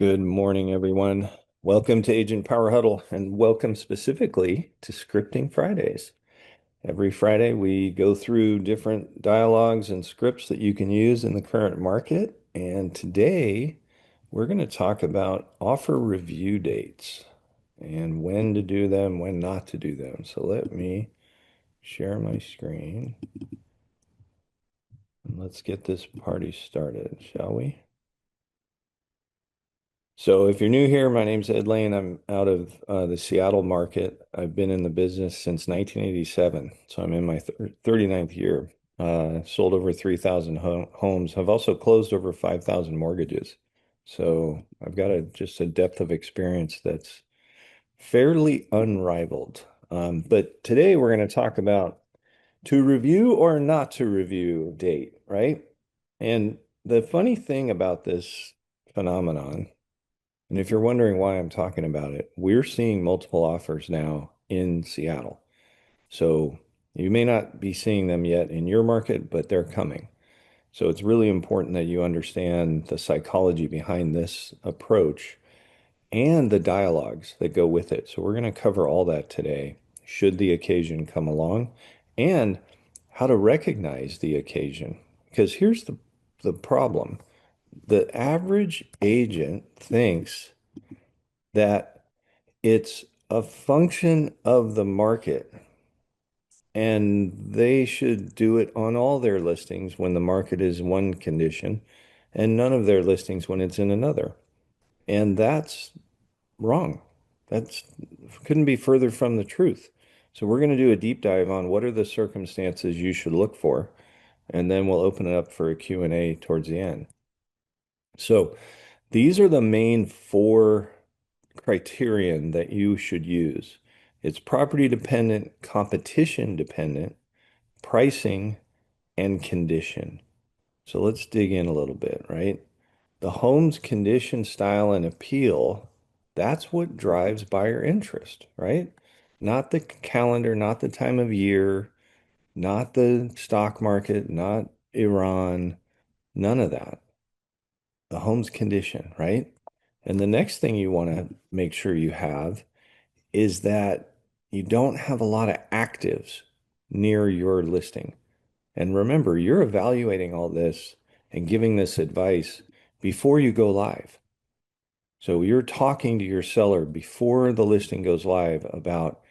Good morning, everyone. Welcome to Agent Power Huddle and welcome specifically to Scripting Fridays. Every Friday, we go through different dialogues and scripts that you can use in the current market. And today, we're going to talk about offer review dates and when to do them, when not to do them. So let me share my screen and let's get this party started, shall we? So if you're new here, my name's Ed Laine. I'm out of the Seattle market. I've been in the business since 1987, so I'm in my 39th year. Sold over 3,000 homes. I've also closed over 5,000 mortgages. So I've got just a depth of experience that's fairly unrivaled. But today we're going to talk about to review or not to review date, right? And the funny thing about this phenomenon, and if you're wondering why I'm talking about it, we're seeing multiple offers now in Seattle. So you may not be seeing them yet in your market, but they're coming. So it's really important that you understand the psychology behind this approach and the dialogues that go with it. So we're going to cover all that today, should the occasion come along, and how to recognize the occasion. Because here's the problem. The average agent thinks that it's a function of the market, and they should do it on all their listings when the market is one condition and none of their listings when it's in another. And that's wrong. That's couldn't be further from the truth. So we're going to do a deep dive on what are the circumstances you should look for, and then we'll open it up for a Q&A towards the end. So these are the main four criterion that you should use. It's property dependent, competition dependent, pricing, and condition. So let's dig in a little bit, right? The home's condition, style, and appeal, that's what drives buyer interest, right? Not the calendar, not the time of year, not the stock market, not Iran, none of that. The home's condition, right? And the next thing you want to make sure you have is that you don't have a lot of actives near your listing. And remember, you're evaluating all this and giving this advice before you go live. So you're talking to your seller before the listing goes live about,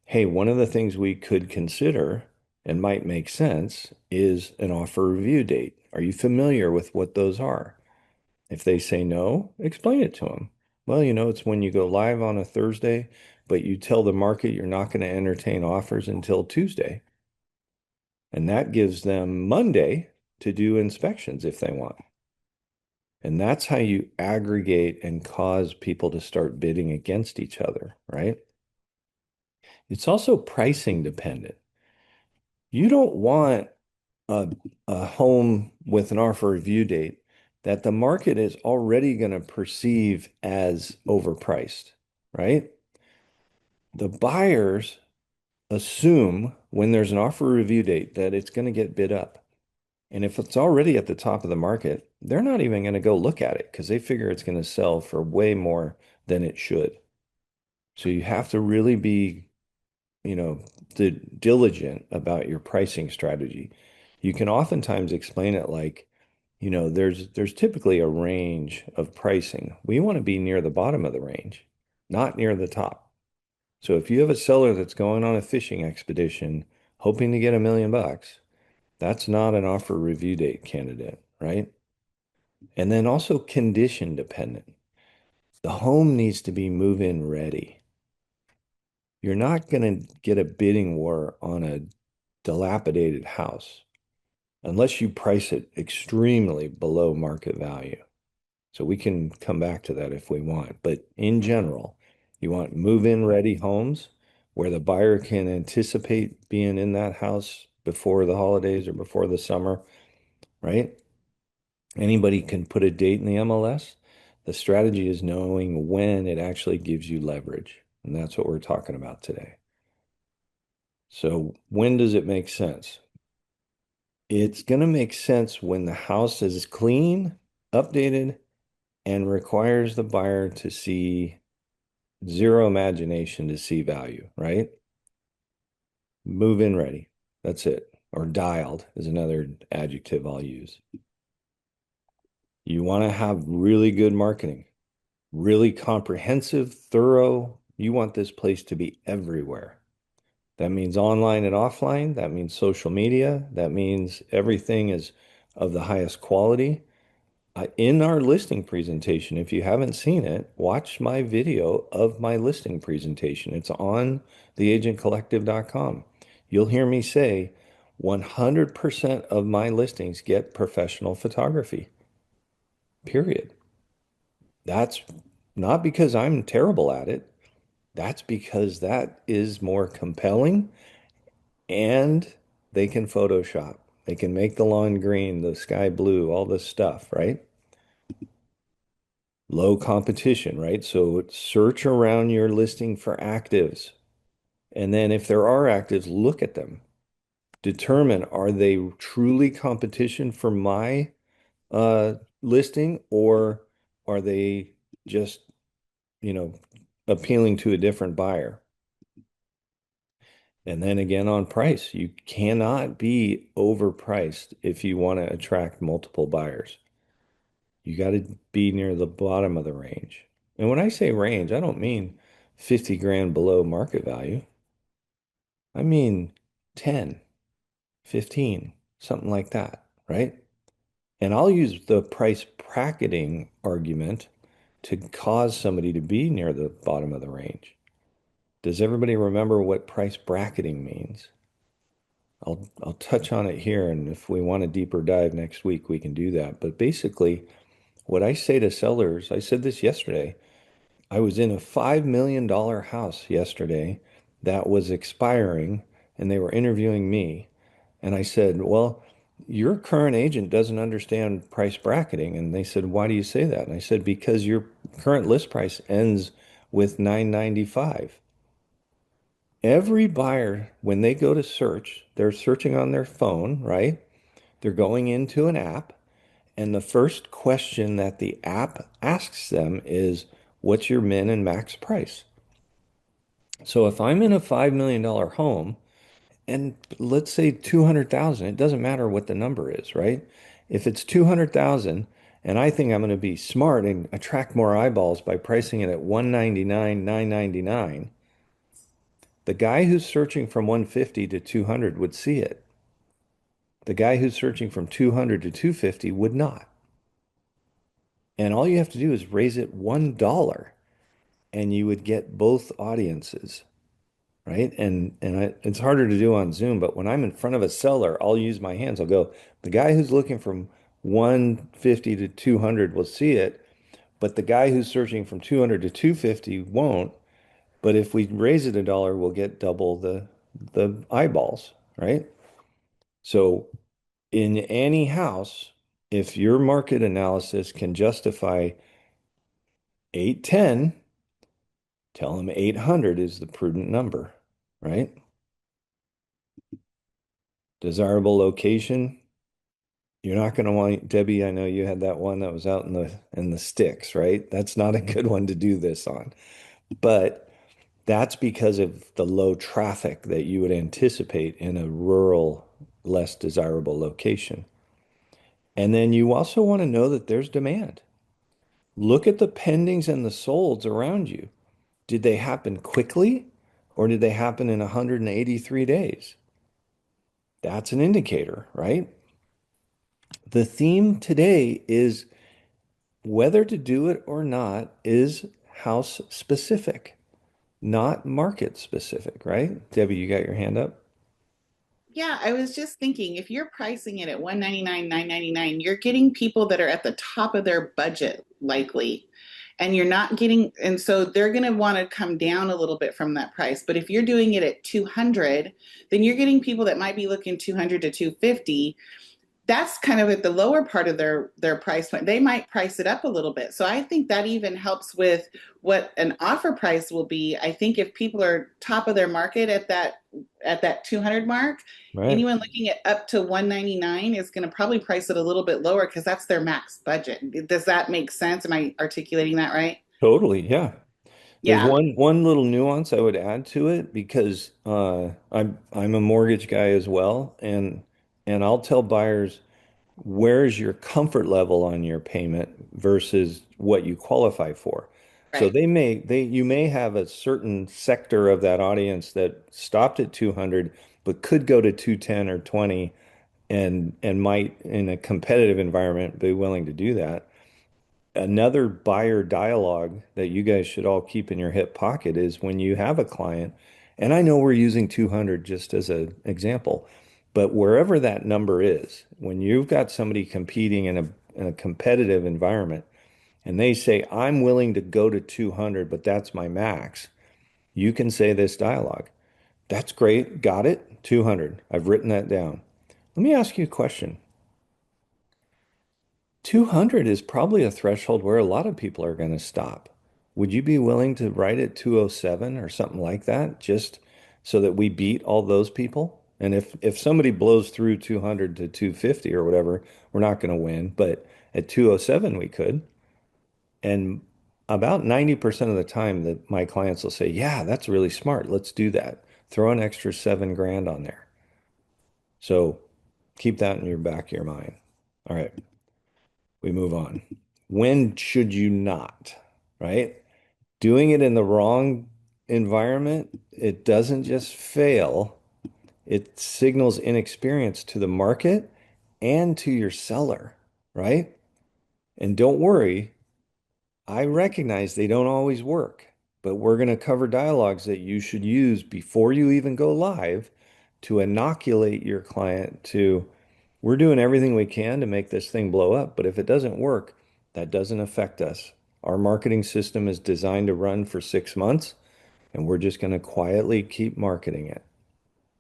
hey, one of the things we could consider and might make sense is an offer review date. Are you familiar with what those are? If they say no, explain it to them. Well, it's when you go live on a Thursday, but you tell the market you're not going to entertain offers until Tuesday. And that gives them Monday to do inspections if they want. And that's how you aggregate and cause people to start bidding against each other, right? It's also pricing dependent. You don't want a, a home with an offer review date that the market is already going to perceive as overpriced, right? The buyers assume when there's an offer review date that it's going to get bid up. And if it's already at the top of the market, they're not even going to go look at it because they figure it's going to sell for way more than it should. So you have to really be, you know, diligent about your pricing strategy. You can oftentimes explain it like, there's typically a range of pricing. We want to be near the bottom of the range, not near the top. So if you have a seller that's going on a fishing expedition hoping to get $1 million, that's not an offer review date candidate, right? And then also condition dependent. The home needs to be move-in ready. You're not going to get a bidding war on a dilapidated house unless you price it extremely below market value. So we can come back to that if we want. But in general, you want move-in ready homes where the buyer can anticipate being in that house before the holidays or before the summer, right? Anybody can put a date in the MLS. The strategy is knowing when it actually gives you leverage. And that's what we're talking about today. So when does it make sense? It's going to make sense when the house is clean, updated, and requires the buyer to see zero imagination to see value, right? Move in ready. That's it. Or dialed is another adjective I'll use. You want to have really good marketing, really comprehensive, thorough. You want this place to be everywhere. That means online and offline. That means social media. That means everything is of the highest quality. In our listing presentation, if you haven't seen it, watch my video of my listing presentation. It's on theagentcollective.com. You'll hear me say 100% of my listings get professional photography, period. That's not because I'm terrible at it. That's because that is more compelling and they can Photoshop. They can make the lawn green, the sky blue, all this stuff, right? Low competition, right? So search around your listing for actives. And then if there are actives, look at them. Determine, are they truly competition for my listing, or are they just, you know, appealing to a different buyer? And then again on price, you cannot be overpriced if you want to attract multiple buyers. You got to be near the bottom of the range. And when I say range, I don't mean 50 grand below market value. I mean 10, 15, something like that, right? And I'll use the price bracketing argument to cause somebody to be near the bottom of the range. Does everybody remember what price bracketing means? I'll touch on it here, and if we want a deeper dive next week, we can do that. But basically, what I say to sellers, I said this yesterday. I was in a $5 million house yesterday that was expiring, and they were interviewing me. And I said, "Well, your current agent doesn't understand price bracketing." And they said, "Why do you say that?" And I said, "Because your current list price ends with 995. Every buyer, when they go to search, they're searching on their phone, right? They're going into an app, and the first question that the app asks them is, what's your min and max price? So if I'm in a $5 million home and let's say 200,000, it doesn't matter what the number is, right? If it's 200,000 and I think I'm going to be smart and attract more eyeballs by pricing it at 199, 999, the guy who's searching from 150 to 200 would see it. The guy who's searching from 200 to 250 would not. And all you have to do is raise it $1 and you would get both audiences, right? It's harder to do on Zoom, but when I'm in front of a seller, I'll use my hands. I'll go, the guy who's looking from 150 to 200 will see it, but the guy who's searching from 200 to 250 won't. But if we raise it $1, we'll get double the eyeballs, right? So in any house, if your market analysis can justify 810, tell them 800 is the prudent number, right? Desirable location. You're not going to want, Debbie, I know you had that one that was out in the sticks, right? That's not a good one to do this on. But that's because of the low traffic that you would anticipate in a rural, less desirable location. And then you also want to know that there's demand. Look at the pendings and the solds around you. Did they happen quickly or did they happen in 183 days? That's an indicator, right? The theme today is whether to do it or not is house specific, not market specific, right? Debbie, you got your hand up? Yeah, I was just thinking if you're pricing it at 199, 999, you're getting people that are at the top of their budget likely. And you're not getting, and so they're going to want to come down a little bit from that price. But if you're doing it at 200, then you're getting people that might be looking 200 to 250, that's kind of at the lower part of their price point. They might price it up a little bit. So I think that even helps with what an offer price will be. I think if people are top of their market at that 200 mark, Right. anyone looking at up to 199 is going to probably price it a little bit lower because that's their max budget. Does that make sense? Am I articulating that right? Totally. Yeah. There's Yeah. one little nuance I would add to it because I'm a mortgage guy as well, and I'll tell buyers where's your comfort level on your payment versus what you qualify for. So Right. they you may have a certain sector of that audience that stopped at 200 but could go to 210 or 20 and might in a competitive environment be willing to do that. Another buyer dialogue that you guys should all keep in your hip pocket is when you have a client, and I know we're using 200 just as an example, but wherever that number is, when you've got somebody competing in a competitive environment and they say, I'm willing to go to 200, but that's my max, you can say this dialogue. That's great. Got it. 200. I've written that down. Let me ask you a question. 200 is probably a threshold where a lot of people are going to stop. Would you be willing to write at 207 or something like that, just so that we beat all those people? And if somebody blows through 200 to 250 or whatever, we're not going to win, but at 207 we could. And about 90% of the time that my clients will say, "Yeah, that's really smart. Let's do that. Throw an extra 7 grand on there." So keep that in your back of your mind. All right. We move on. When should you not, right? Doing it in the wrong environment, it doesn't just fail, it signals inexperience to the market and to your seller, right? And don't worry, I recognize they don't always work, but we're going to cover dialogues that you should use before you even go live to inoculate your client to we're doing everything we can to make this thing blow up, but if it doesn't work, that doesn't affect us. Our marketing system is designed to run for 6 months, and we're just going to quietly keep marketing it.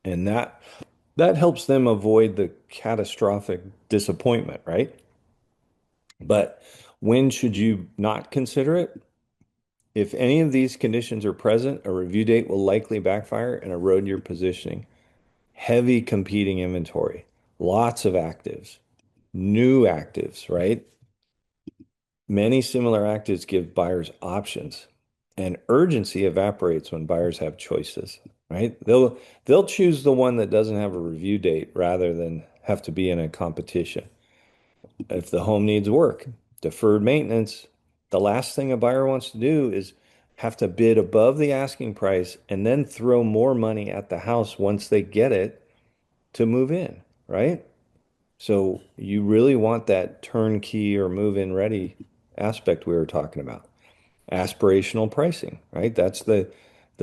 And that helps them avoid the catastrophic disappointment, right? But when should you not consider it? If any of these conditions are present, a review date will likely backfire and erode your positioning. Heavy competing inventory, lots of actives, new actives, right? Many similar actives give buyers options, and urgency evaporates when buyers have choices, right? They'll choose the one that doesn't have a review date rather than have to be in a competition. If the home needs work, deferred maintenance, the last thing a buyer wants to do is have to bid above the asking price and then throw more money at the house once they get it to move in, right? So you really want that turnkey or move-in ready aspect we were talking about. Aspirational pricing, right? That's the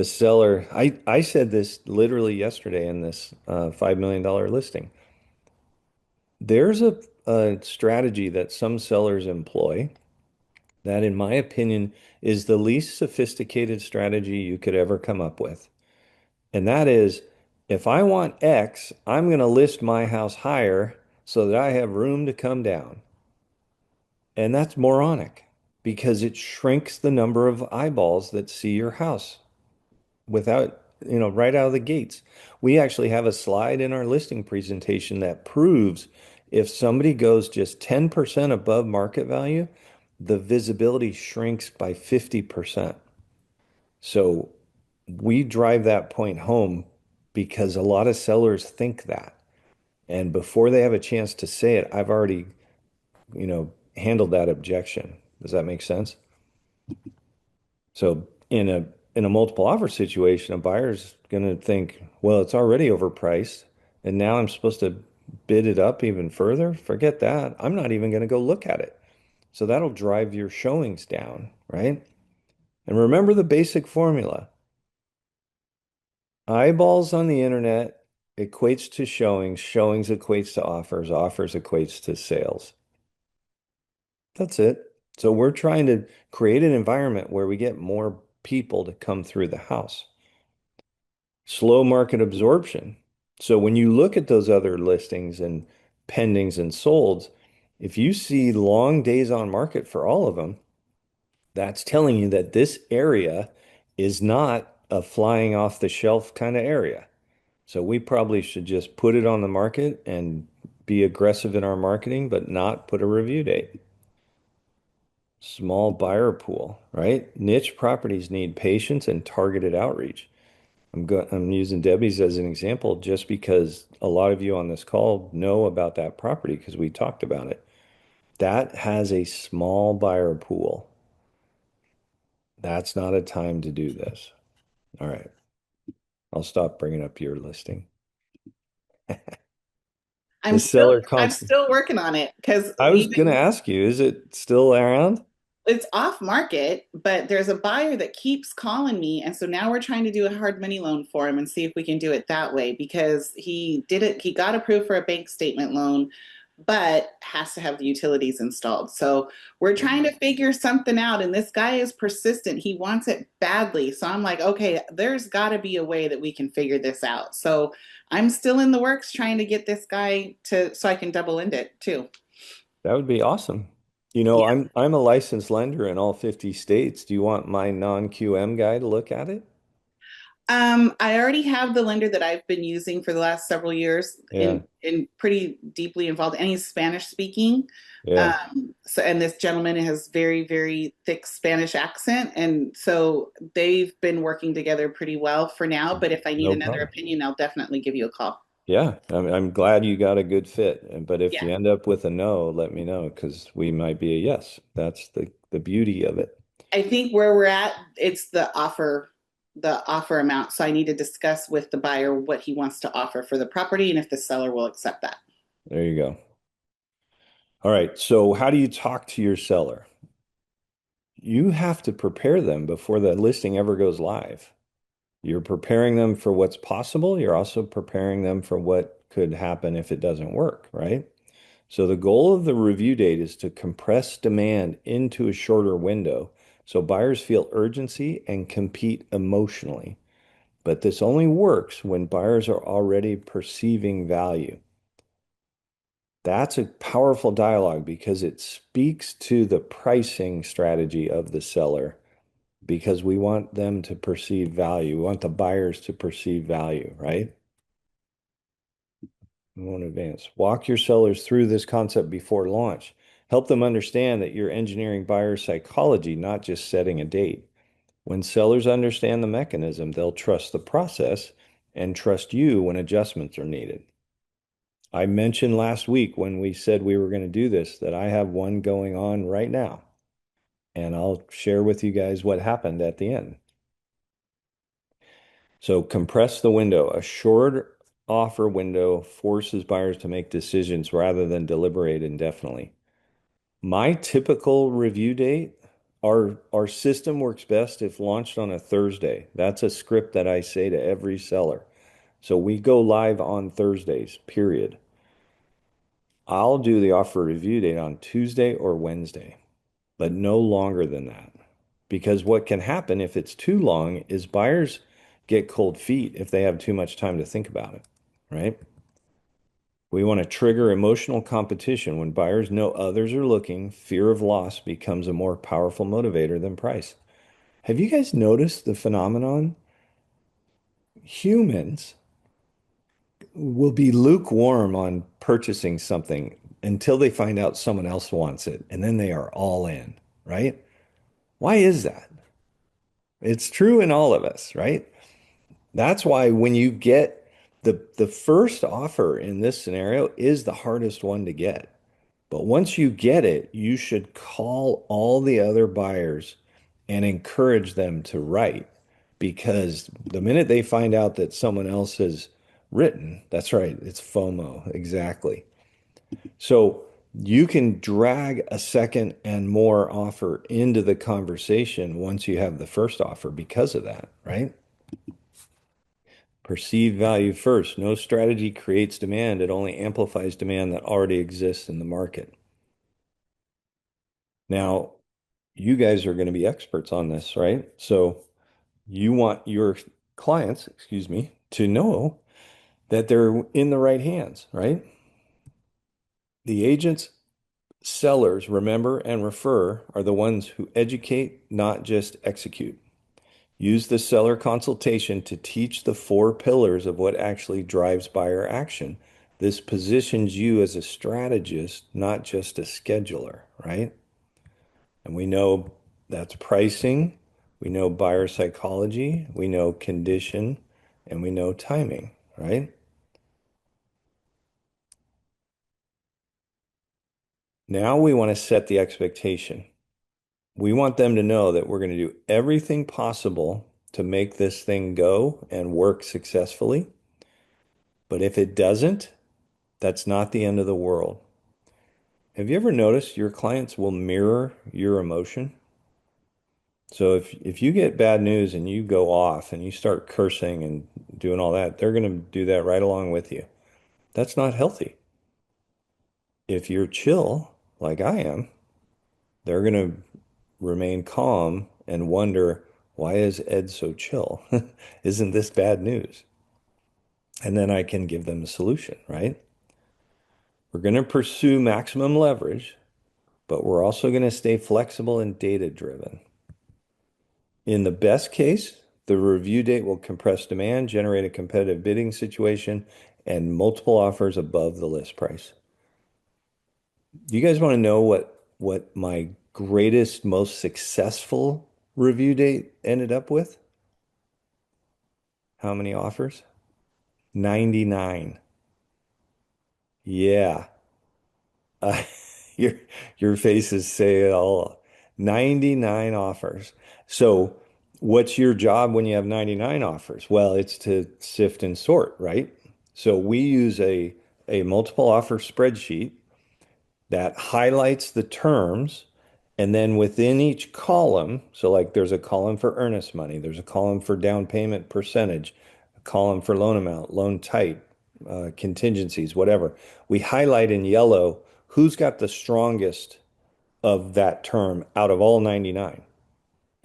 seller. I said this literally yesterday in this $5 million listing. There's a strategy that some sellers employ that, in my opinion, is the least sophisticated strategy you could ever come up with. And that is, if I want X, I'm going to list my house higher so that I have room to come down. And that's moronic because it shrinks the number of eyeballs that see your house without, right out of the gates. We actually have a slide in our listing presentation that proves if somebody goes just 10% above market value, the visibility shrinks by 50%. So we drive that point home because a lot of sellers think that. And before they have a chance to say it, I've already, handled that objection. Does that make sense? So in a multiple offer situation, a buyer's going to think, well, it's already overpriced, and now I'm supposed to bid it up even further. Forget that. I'm not even going to go look at it. So that'll drive your showings down, right? And remember the basic formula. Eyeballs on the internet equates to showings, showings equates to offers, offers equates to sales. That's it. So we're trying to create an environment where we get more people to come through the house. Slow market absorption. So when you look at those other listings and pendings and solds, if you see long days on market for all of them, that's telling you that this area is not a flying off the shelf kind of area. So we probably should just put it on the market and be aggressive in our marketing, but not put a review date. Small buyer pool, right? Niche properties need patience and targeted outreach. I'm using Debbie's as an example just because a lot of you on this call know about that property because we talked about it. That has a small buyer pool. That's not a time to do this. All right. I'll stop bringing up your listing. I'm The still seller I'm constant. still working on it because I was going to even ask you, is it still around? it's off market, but there's a buyer that keeps calling me. And so now we're trying to do a hard money loan for him and see if we can do it that way because he got approved for a bank statement loan, but has to have the utilities installed. So we're trying to figure something out. And this guy is persistent. He wants it badly. So I'm like, okay, there's got to be a way that we can figure this out. So I'm still in the works trying to get this guy to so I can double end it too. That would be awesome. You know, I'm a licensed lender in all 50 states. Do you want my non-QM guy to look at it? I already have the lender that I've been using for the last several years Yeah. in pretty deeply involved, and he's Spanish speaking. Yeah. So, and this gentleman has very, very thick Spanish accent, and so they've been working together pretty well for now. But if I need No another problem. opinion, I'll definitely give you a call. Yeah, I'm glad you got a good fit. But if Yeah, you end up with a no, let me know because we might be a yes. That's the beauty of it. I think where we're at, it's the offer amount. So I need to discuss with the buyer what he wants to offer for the property, and if the seller will accept that. There you go. All right. So how do you talk to your seller? You have to prepare them before the listing ever goes live. You're preparing them for what's possible. You're also preparing them for what could happen if it doesn't work, right? So the goal of the review date is to compress demand into a shorter window so buyers feel urgency and compete emotionally. But this only works when buyers are already perceiving value. That's a powerful dialogue because it speaks to the pricing strategy of the seller because we want them to perceive value. We want the buyers to perceive value, right? We want to advance. Walk your sellers through this concept before launch. Help them understand that you're engineering buyer psychology, not just setting a date. When sellers understand the mechanism, they'll trust the process and trust you when adjustments are needed. I mentioned last week when we said we were going to do this that I have one going on right now, and I'll share with you guys what happened at the end. So compress the window. A short offer window forces buyers to make decisions rather than deliberate indefinitely. My typical review date, our system works best if launched on a Thursday. That's a script that I say to every seller. So we go live on Thursdays, period. I'll do the offer review date on Tuesday or Wednesday, but no longer than that. Because what can happen if it's too long is buyers get cold feet if they have too much time to think about it, right? We want to trigger emotional competition. When buyers know others are looking, fear of loss becomes a more powerful motivator than price. Have you guys noticed the phenomenon? Humans will be lukewarm on purchasing something until they find out someone else wants it, and then they are all in, right? Why is that? It's true in all of us, right? That's why when you get the first offer in this scenario is the hardest one to get. But once you get it, you should call all the other buyers and encourage them to write because the minute they find out that someone else has written, that's right, it's FOMO, exactly. So you can drag a second and more offer into the conversation once you have the first offer because of that, right? Perceive value first. No strategy creates demand. It only amplifies demand that already exists in the market. Now, you guys are going to be experts on this, right? So you want your clients, excuse me, to know that they're in the right hands, right? The agents, sellers, remember and refer, are the ones who educate, not just execute. Use the seller consultation to teach the four pillars of what actually drives buyer action. This positions you as a strategist, not just a scheduler, right? And we know that's pricing, we know buyer psychology, we know condition, and we know timing, right? Now we want to set the expectation. We want them to know that we're going to do everything possible to make this thing go and work successfully. But if it doesn't, that's not the end of the world. Have you ever noticed your clients will mirror your emotion? So if you get bad news and you go off and you start cursing and doing all that, they're going to do that right along with you. That's not healthy. If you're chill, like I am, they're going to remain calm and wonder, why is Ed so chill? Isn't this bad news? And then I can give them a solution, right? We're going to pursue maximum leverage, but we're also going to stay flexible and data driven. In the best case, the review date will compress demand, generate a competitive bidding situation, and multiple offers above the list price. Do you guys want to know what my greatest, most successful review date ended up with? How many offers? 99. Yeah. Uh, your your faces say it all. 99 offers. So what's your job when you have 99 offers? Well, it's to sift and sort, right? So we use a multiple offer spreadsheet that highlights the terms, and then within each column, so like there's a column for earnest money, there's a column for down payment percentage, a column for loan amount, loan type, contingencies, whatever. We highlight in yellow who's got the strongest of that term out of all 99.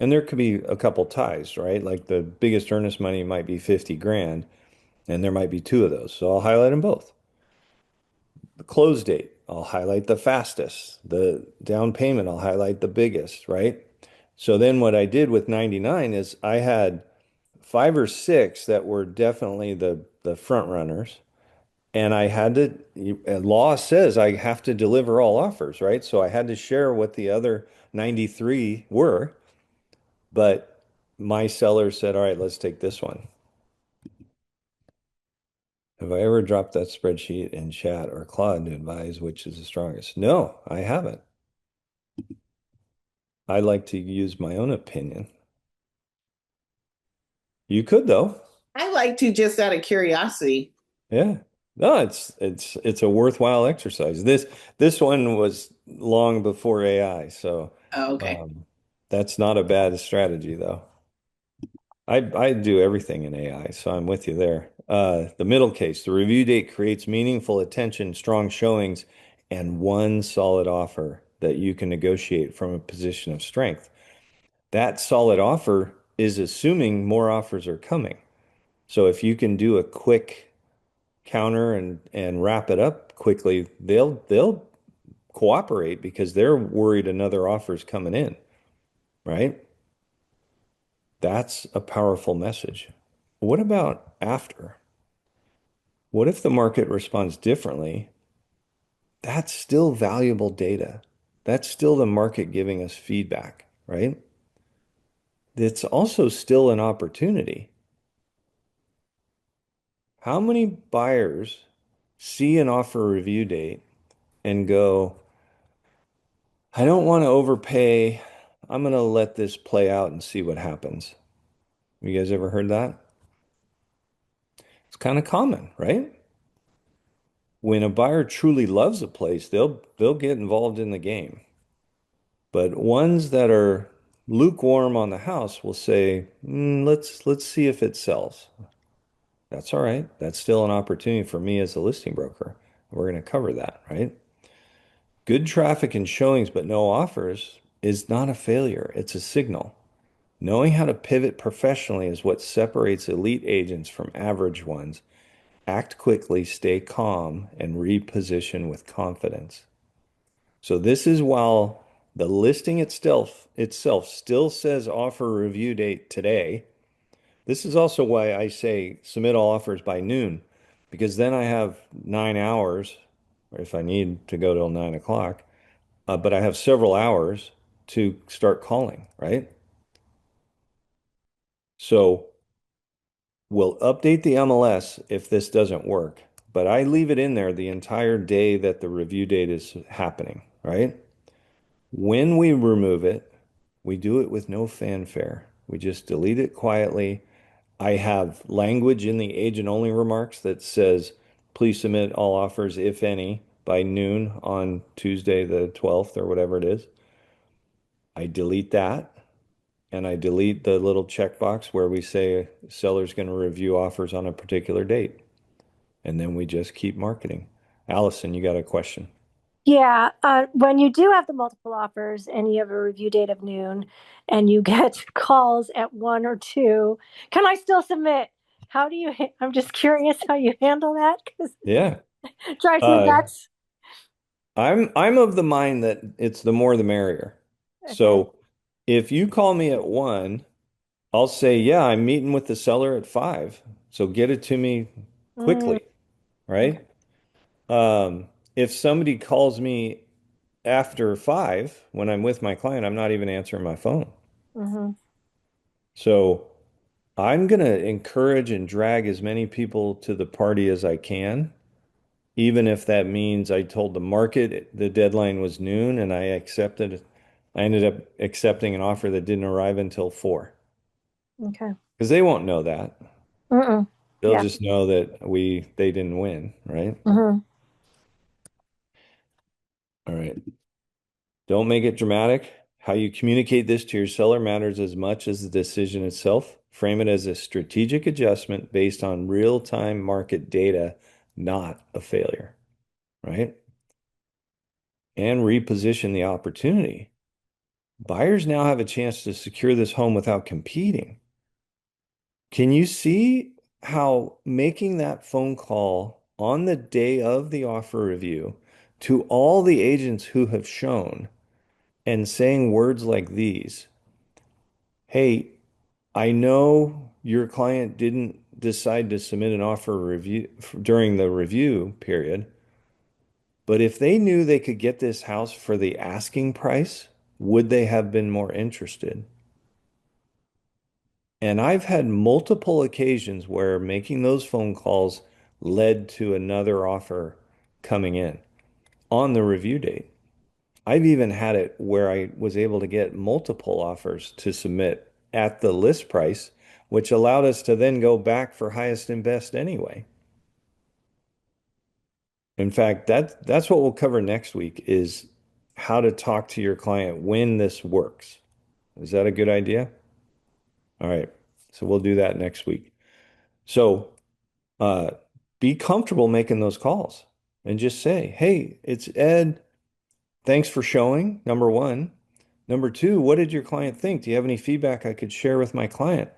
And there could be a couple ties, right? Like the biggest earnest money might be 50 grand, and there might be two of those. So I'll highlight them both. The close date, I'll highlight the fastest. The down payment, I'll highlight the biggest, right? So then what I did with 99 is I had five or six that were definitely the front runners. And I had to, law says I have to deliver all offers, right? So I had to share what the other 93 were. But my seller said, all right, let's take this one. Have I ever dropped that spreadsheet in chat or Claude to advise which is the strongest? No, I haven't. I like to use my own opinion. You could though. I like to just out of curiosity. Yeah. No, it's a worthwhile exercise. This one was long before AI, so Oh, okay. um, that's not a bad strategy though. I do everything in AI, so I'm with you there. The middle case, the review date creates meaningful attention, strong showings, and one solid offer that you can negotiate from a position of strength. That solid offer is assuming more offers are coming. So if you can do a quick counter and wrap it up quickly, they'll cooperate because they're worried another offer is coming in, right? That's a powerful message. What about after? What if the market responds differently? That's still valuable data. That's still the market giving us feedback, right? It's also still an opportunity. How many buyers see an offer review date and go, I don't want to overpay. I'm going to let this play out and see what happens. You guys ever heard that? It's kind of common, right? When a buyer truly loves a place, they'll get involved in the game. But ones that are lukewarm on the house will say, let's see if it sells. That's all right. That's still an opportunity for me as a listing broker. We're going to cover that, right? Good traffic and showings, but no offers is not a failure. It's a signal. Knowing how to pivot professionally is what separates elite agents from average ones. act quickly, stay calm, and reposition with confidence. So this is while the listing itself still says offer review date today. This is also why I say submit all offers by noon, because then I have 9 hours, or if I need to go till 9 o'clock, but I have several hours to start calling, right? So we'll update the MLS if this doesn't work, but I leave it in there the entire day that the review date is happening, right? When we remove it, we do it with no fanfare. We just delete it quietly. I have language in the agent only remarks that says, please submit all offers, if any, by noon on Tuesday, the 12th, or whatever it is. I delete that and I delete the little checkbox where we say seller's going to review offers on a particular date. And then we just keep marketing. Allison, you got a question? Yeah, when you do have the multiple offers and you have a review date of noon and you get calls at 1 or 2, can I still submit? How do you, I'm just curious how you handle that because Yeah. it drives me Uh, nuts. I'm of the mind that it's the more the merrier. Okay. So if you call me at 1, I'll say, yeah, I'm meeting with the seller at 5. So get it to me Mm, quickly, right? Um, if somebody calls me after 5 when I'm with my client, I'm not even answering my phone. mm-hmm. So I'm going to encourage and drag as many people to the party as I can, even if that means I told the market the deadline was noon and I ended up accepting an offer that didn't arrive until 4 Okay. because they won't know that. Mm-mm. They'll Yeah. just know that they didn't win, right? Mm-hmm. All right. Don't make it dramatic. How you communicate this to your seller matters as much as the decision itself. Frame it as a strategic adjustment based on real-time market data, not a failure, right? And reposition the opportunity. Buyers now have a chance to secure this home without competing. Can you see how making that phone call on the day of the offer review to all the agents who have shown and saying words like these, hey, I know your client didn't decide to submit an offer review during the review period, but if they knew they could get this house for the asking price, would they have been more interested? And I've had multiple occasions where making those phone calls led to another offer coming in on the review date. I've even had it where I was able to get multiple offers to submit at the list price, which allowed us to then go back for highest and best anyway. In fact, that's what we'll cover next week is how to talk to your client when this works. Is that a good idea? All right. So we'll do that next week. So uh, be comfortable making those calls and just say, hey, it's Ed. Thanks for showing, number one. Number two, what did your client think? Do you have any feedback I could share with my client?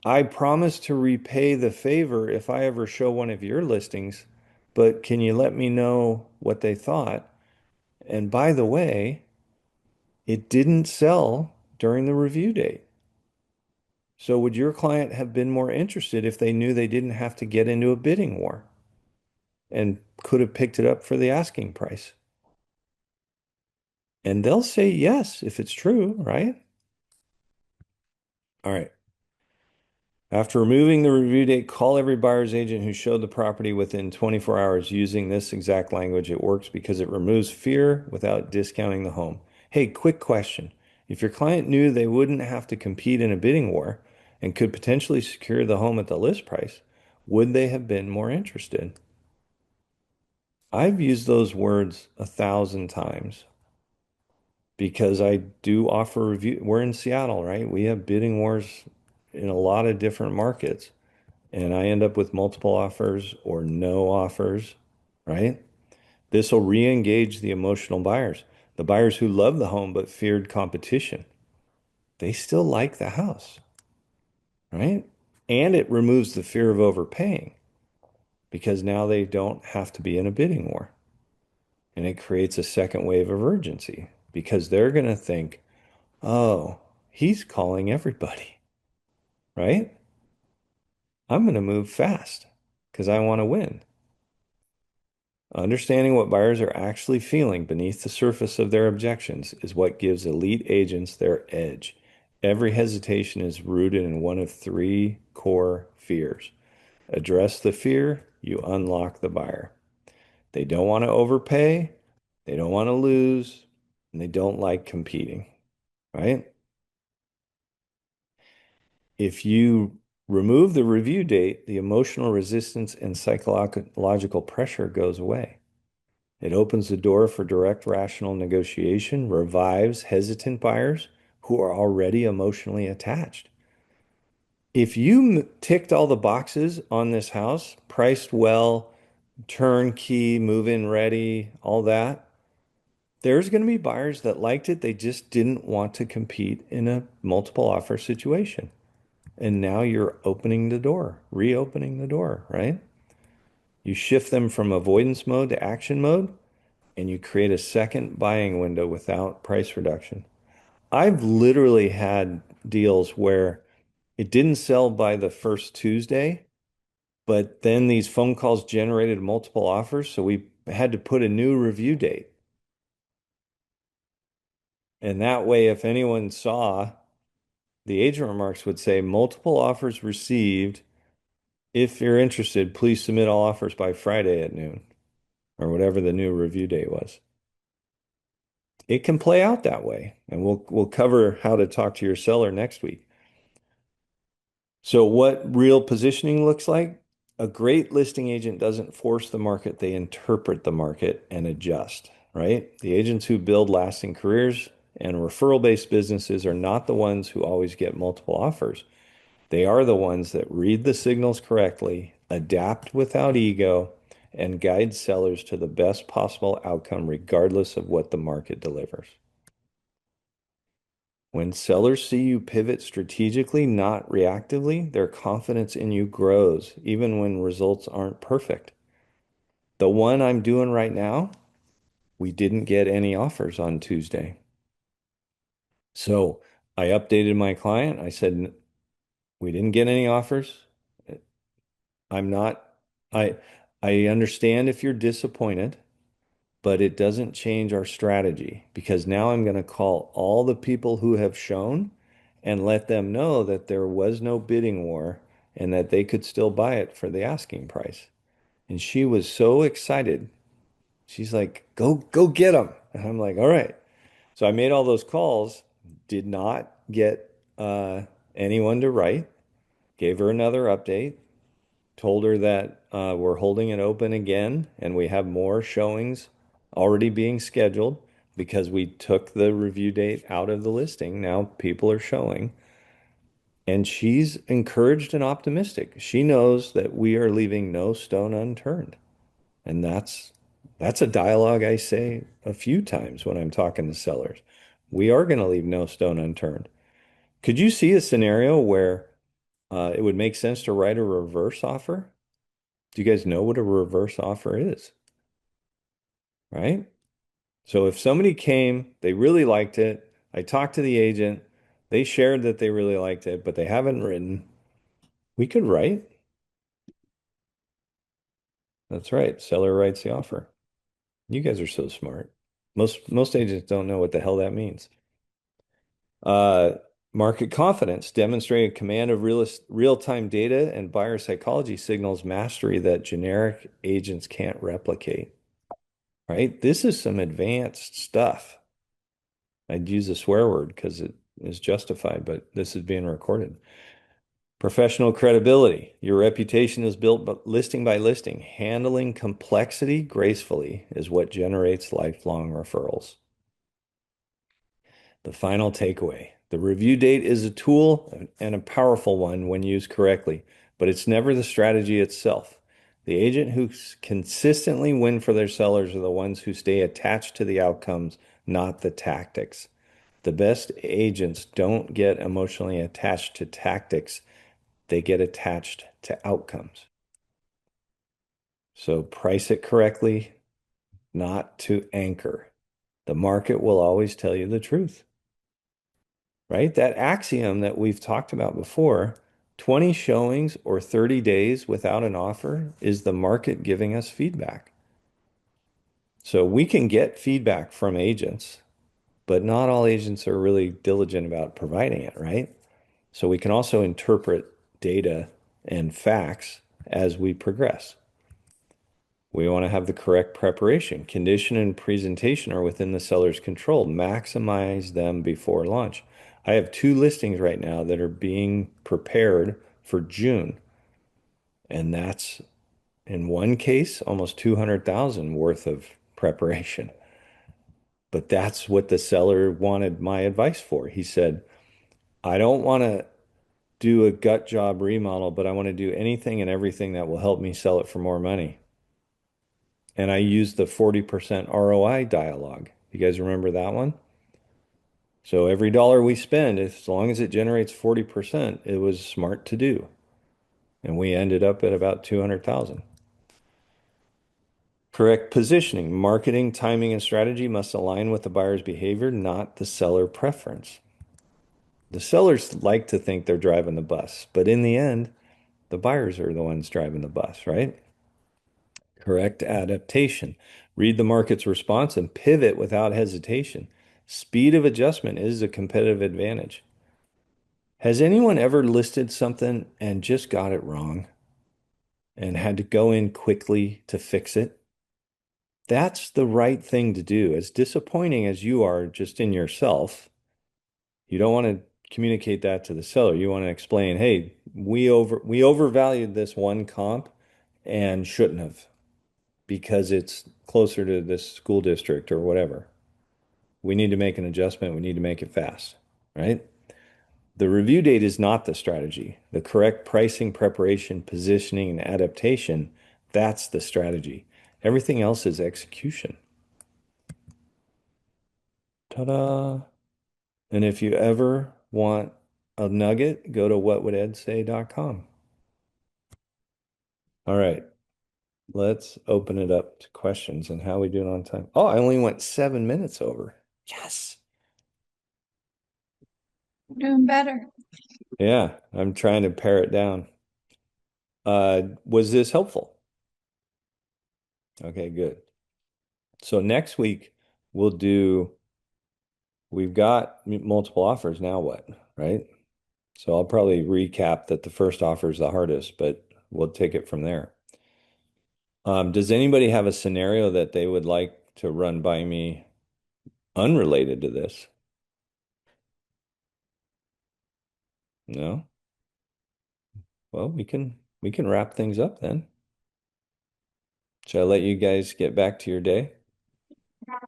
I promise to repay the favor if I ever show one of your listings, but can you let me know what they thought? And by the way, it didn't sell during the review date. So would your client have been more interested if they knew they didn't have to get into a bidding war and could have picked it up for the asking price? And they'll say yes if it's true, right? All right. After removing the review date, call every buyer's agent who showed the property within 24 hours using this exact language. It works because it removes fear without discounting the home. Hey, quick question. If your client knew they wouldn't have to compete in a bidding war and could potentially secure the home at the list price, would they have been more interested? I've used those words 1,000 times because I do offer review. We're in Seattle, right? We have bidding wars in a lot of different markets. And I end up with multiple offers or no offers, right? This will re-engage the emotional buyers, the buyers who love the home but feared competition. They still like the house, right? And it removes the fear of overpaying. because now they don't have to be in a bidding war. And it creates a second wave of urgency because they're going to think, oh, he's calling everybody, right? I'm going to move fast because I want to win. Understanding what buyers are actually feeling beneath the surface of their objections is what gives elite agents their edge. Every hesitation is rooted in one of three core fears. Address the fear, you unlock the buyer. They don't want to overpay, they don't want to lose, and they don't like competing, right? If you remove the review date, the emotional resistance and psychological pressure goes away. It opens the door for direct, rational negotiation, revives hesitant buyers who are already emotionally attached. If you ticked all the boxes on this house, priced well, turnkey, move-in ready, all that, there's going to be buyers that liked it. They just didn't want to compete in a multiple offer situation. And now you're opening the door, reopening the door, right? You shift them from avoidance mode to action mode, and you create a second buying window without price reduction. I've literally had deals where it didn't sell by the first Tuesday, but then these phone calls generated multiple offers. So we had to put a new review date. And that way, if anyone saw, the agent remarks would say multiple offers received. If you're interested, please submit all offers by Friday at noon or whatever the new review date was. It can play out that way, and we'll cover how to talk to your seller next week. So what real positioning looks like? A great listing agent doesn't force the market, they interpret the market and adjust, right? The agents who build lasting careers and referral-based businesses are not the ones who always get multiple offers. They are the ones that read the signals correctly, adapt without ego, and guide sellers to the best possible outcome, regardless of what the market delivers. When sellers see you pivot strategically, not reactively, their confidence in you grows, even when results aren't perfect. The one I'm doing right now, we didn't get any offers on Tuesday. So I updated my client. I said, we didn't get any offers. I'm not, I, I understand if you're disappointed, but it doesn't change our strategy because now I'm going to call all the people who have shown and let them know that there was no bidding war and that they could still buy it for the asking price. And she was so excited. She's like, go get them. And I'm like, all right. So I made all those calls, did not get anyone to write, gave her another update, told her that we're holding it open again and we have more showings already being scheduled because we took the review date out of the listing. Now people are showing. And she's encouraged and optimistic. She knows that we are leaving no stone unturned. And that's a dialogue I say a few times when I'm talking to sellers. We are going to leave no stone unturned. Could you see a scenario where it would make sense to write a reverse offer? Do you guys know what a reverse offer is? Right? So if somebody came, they really liked it, I talked to the agent, they shared that they really liked it, but they haven't written, we could write. That's right. Seller writes the offer. You guys are so smart. Most agents don't know what the hell that means. Uh, Market confidence, demonstrated command of real-time data and buyer psychology signals mastery that generic agents can't replicate. Right? This is some advanced stuff. I'd use a swear word because it is justified, but this is being recorded. Professional credibility. Your reputation is built listing by listing. Handling complexity gracefully is what generates lifelong referrals. The final takeaway. The review date is a tool and a powerful one when used correctly, but it's never the strategy itself. The agent who consistently win for their sellers are the ones who stay attached to the outcomes, not the tactics. The best agents don't get emotionally attached to tactics. They get attached to outcomes. So price it correctly, not to anchor. The market will always tell you the truth, right? That axiom that we've talked about before, 20 showings or 30 days without an offer is the market giving us feedback. So we can get feedback from agents, but not all agents are really diligent about providing it, right? So we can also interpret data and facts as we progress. We want to have the correct preparation. Condition and presentation are within the seller's control. Maximize them before launch. I have 2 listings right now that are being prepared for June. And that's, in one case, almost 200,000 worth of preparation. But that's what the seller wanted my advice for. He said, I don't want to do a gut job remodel, but I want to do anything and everything that will help me sell it for more money. And I used the 40% ROI dialogue. You guys remember that one? So every dollar we spend, as long as it generates 40%, it was smart to do. And we ended up at about 200,000. Correct positioning, marketing, timing, and strategy must align with the buyer's behavior, not the seller preference. The sellers like to think they're driving the bus, but in the end, the buyers are the ones driving the bus, right? Correct adaptation. Read the market's response and pivot without hesitation. Speed of adjustment is a competitive advantage. Has anyone ever listed something and just got it wrong and had to go in quickly to fix it? That's the right thing to do. As disappointing as you are just in yourself, you don't want to communicate that to the seller. You want to explain, hey, we overvalued this one comp and shouldn't have, because it's closer to this school district or whatever. We need to make an adjustment. We need to make it fast, right? The review date is not the strategy. The correct pricing, preparation, positioning, and adaptation, that's the strategy. Everything else is execution. Ta-da. And if you ever want a nugget, go to whatwouldEdSay.com. All right. Let's open it up to questions. And how are we doing on time? Oh, I only went 7 minutes over. Yes. Doing better. Yeah, I'm trying to pare it down. Was this helpful? Okay, good. So next week we've got multiple offers. Now what, right? So I'll probably recap that the first offer is the hardest, but we'll take it from there. Does anybody have a scenario that they would like to run by me unrelated to this? No? Well, we can wrap things up then. Should I let you guys get back to your day? Are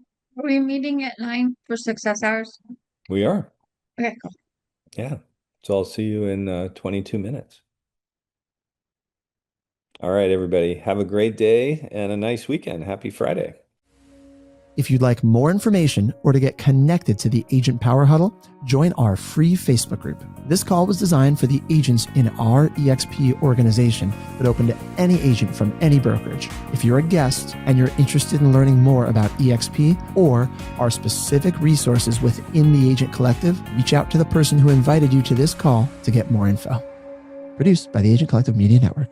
we meeting at 9 for success hours? We are. Okay, cool. Yeah. So I'll see you in 22 minutes. All right, everybody. Have a great day and a nice weekend. Happy Friday. If you'd like more information or to get connected to the Agent Power Huddle, join our free Facebook group. This call was designed for the agents in our EXP organization, but open to any agent from any brokerage. If you're a guest and you're interested in learning more about EXP or our specific resources within the Agent Collective, reach out to the person who invited you to this call to get more info. Produced by the Agent Collective Media Network.